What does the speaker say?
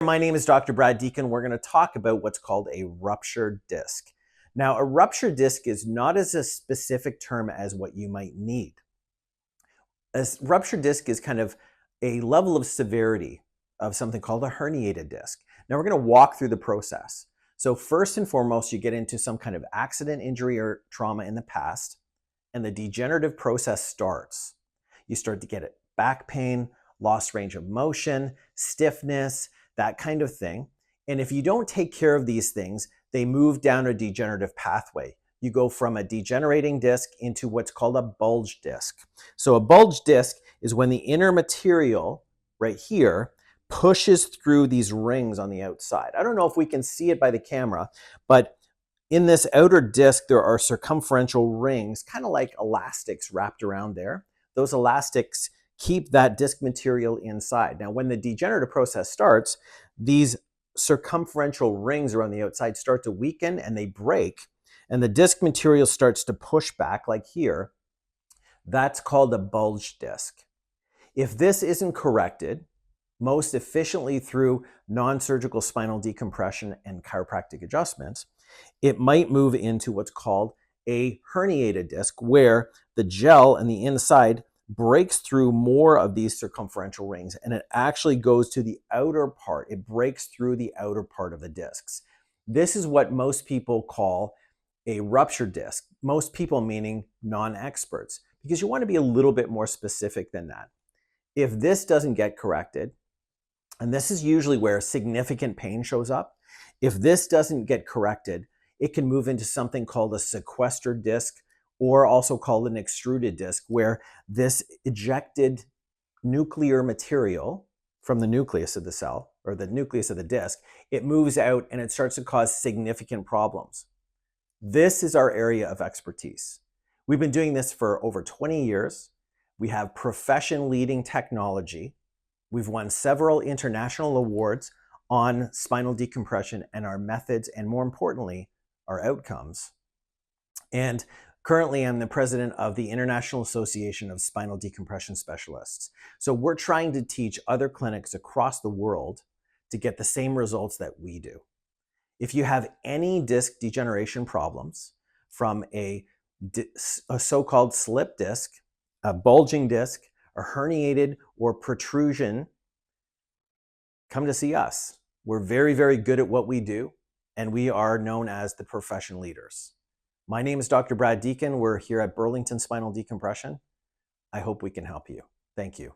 My name is Dr. Brad Deakin. We're going to talk about what's called a ruptured disc. Now, a ruptured disc is not as a specific term as what you might need. A ruptured disc is kind of a level of severity of something called a herniated disc. Now, we're going to walk through the process. So first and foremost, you get into some kind of accident, injury, or trauma in the past, and the degenerative process starts. You start to get back pain, lost range of motion, stiffness, that kind of thing. And if you don't take care of these things, they move down a degenerative pathway. You go from a degenerating disc into what's called a bulge disc. So a bulge disc is when the inner material right here pushes through these rings on the outside. I don't know if we can see it by the camera, but in this outer disc, there are circumferential rings, kind of like elastics wrapped around there. Those elastics keep that disc material inside. Now, when the degenerative process starts, these circumferential rings around the outside start to weaken and they break, and the disc material starts to push back like here. That's called a bulge disc. If this isn't corrected, most efficiently through non-surgical spinal decompression and chiropractic adjustments, it might move into what's called a herniated disc, where the gel and the inside breaks through more of these circumferential rings and it actually goes to the outer part. It breaks through the outer part of the discs. This is what most people call a ruptured disc. Most people meaning non-experts, because you want to be a little bit more specific than that. If this doesn't get corrected, and this is usually where significant pain shows up, if this doesn't get corrected, it can move into something called a sequestered disc, or also called an extruded disc, where this ejected nuclear material from the nucleus of the cell, or the nucleus of the disc, it moves out and it starts to cause significant problems. This is our area of expertise. We've been doing this for over 20 years. We have profession-leading technology. We've won several international awards on spinal decompression and our methods, and more importantly, our outcomes. And currently, I'm the president of the International Association of Spinal Decompression Specialists. So we're trying to teach other clinics across the world to get the same results that we do. If you have any disc degeneration problems, from a so-called slip disc, a bulging disc, a herniated or protrusion, come to see us. We're very, very good at what we do, and we are known as the profession leaders. My name is Dr. Brad Deakin. We're here at Burlington Spinal Decompression. I hope we can help you. Thank you.